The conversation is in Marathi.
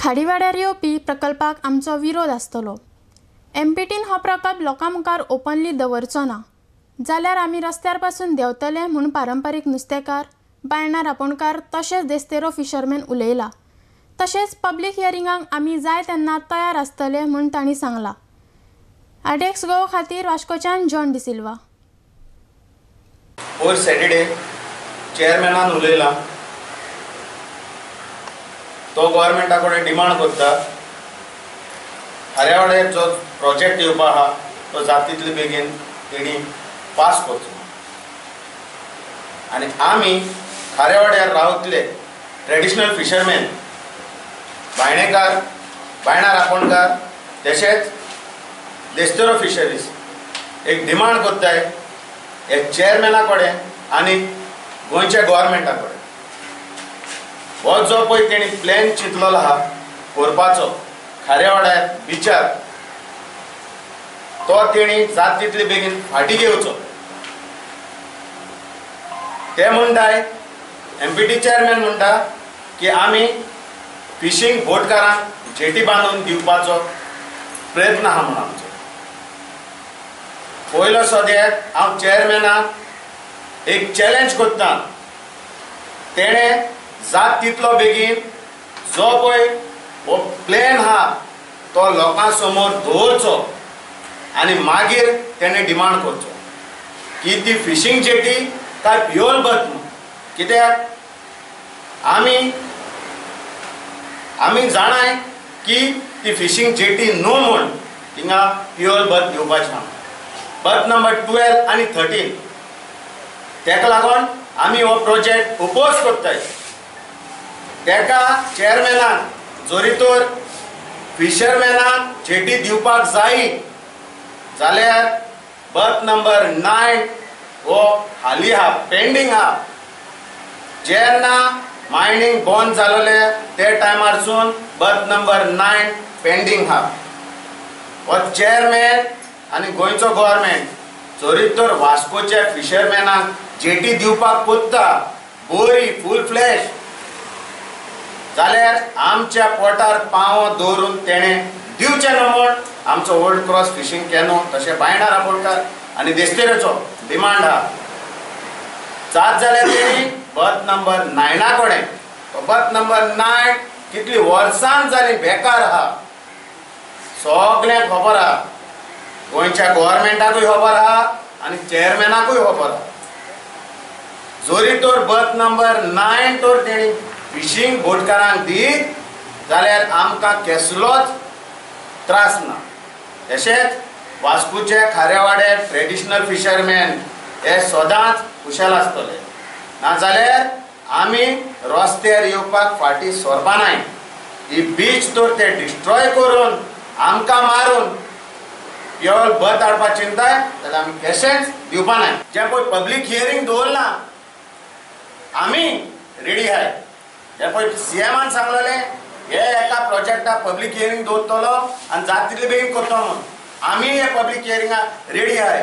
खाडीवाड्यार येवपी प्रकल्पाक आमचो विरोध आसतलो। एमपीटीन हो प्रकल्प लोकां मुखार ओपनली दवरचो ना जाल्यार आमी रस्त्यार पासून देंवतले म्हूण पारंपारीक नुस्तेकार, बायणार रांपोणकार तशेंच देस्तेरो फिशरमॅन उलयला। तशेंच पब्लीक हियरिंगाक आमी जाय तेन्ना तयार आसतले म्हूण तांणी सांगला। आडेक्स गोवा खातीर वास्कोच्यान जॉन डिसिल्वा। और सॅटर्डे चेअरमॅनान उलयला, तो गव्हर्मेंटा कडेन डिमांड करता खाऱ्यावाड्यार जो प्रोजेक्ट येवपा आहा तो जाता तितले बेगीन तेणी पास करचो। आनी आमी खाऱ्यावाड्यार रावतले ट्रेडिशनल फिशरमॅन, बायणेकार, बायणार रांपोणकार तशेंच देस्तेरो फिशरीज एक डिमांड करताय हे चेअरमॅना कडेन आनी गोंयच्या गव्हर्मेंटा कडेन। हो जो पळय तेणी प्लॅन चिंतलेलो आहा करपाचो खाऱ्यावाड्यार बिचार, तो तेणी जाता तितले बेगीन फाटीं घेवचो। ते म्हणटाय, एमपीटी चेअरमॅन म्हणटा की आमी फिशींग बोटकारांक जेटी बांदून दिवपाचो प्रयत्न आहा म्हणून आमचो। पयलो सद्याक हांव चेअरमॅनाक एक चॅलेंज करता, तेणे जाता तितलो बेगीन जो पळय हो प्लॅन आहा तो लोकां समोर दवरचो आनी मागीर तेणे डिमांड करचो की ती फिशींग जेटी काय प्युअर बर्थ म्हणून। कित्याक आमी जाणाय की ती फिशींग जेटी न्हू म्हूण थिंगा प्युअर बर्थ येवपाचें आहा, बर्थ नंबर 12 आनी 13। तेका लागून आमी हो प्रोजेक्ट ओपोज करताय। तेका चेअरमॅनान जोरी तर फिशरमॅनाक जेटी दिवपाक जायी जाल्यार बर्थ नंबर 9 हो हालीं आहा, पेंडींग आहा। जेन्ना मायनींग बंद जालोले ते टायमारसून बर्थ नंबर 9 पेंडींग आहा। हो चेअरमॅन आनी गोंयचो गव्हर्मेंट जोरी तर वास्कोच्या फिशरमॅनाक जेटी दिवपाक कोत्ता बरी फूल फ्लॅश, जाल्यार आमच्या पोटार पांव दवरून तेणे दिवचें न्हू म्हूण आमचो ओल्ड क्रॉस फिशींग कॅनो तशें बायणार रांपोणकार आनी देस्तेरेचो डिमांड आहा। जात जाल्यार तेणी बर्थ नंबर 9 कडेन, तो बर्थ नंबर 9 कितली वर्सां जालीं बेकार आहा सगळ्यांक खबर आहा, गोंयच्या गव्हर्मेंटाकूय खबर आहा आनी चेअरमॅनाकूय खबर आहा। जोरी तर बर्थ नंबर 9 तर तेणी फिशींग बोटकारांक दीत जाल्यार आमकां कसलोच त्रास ना। तशेंच वास्कोचे खाऱ्यावाड्यार ट्रेडिशनल फिशरमॅन हे सदांच खुशाल आसतले, नाजाल्यार आमी रस्त्यार येवपाक फाटीं सरपा नाय। ही बीच तर ते डिस्ट्रॉय करून आमकां मारून प्युअर बर्थ हाडपाक चिंताय जाल्यार आमी केशेंच दिवपा नाय। जे पळय पब्लीक हियरींग दवरला आमी रेडी आहाय। हे पळय सीएमान सांगलेलें हे एका प्रोजेक्टाक पब्लीक हियरींग दवरतलो आनी जाता तितले बेगीन करतलो म्हणून। आमी हे पब्लीक हियरिंगाक रेडी आहाय।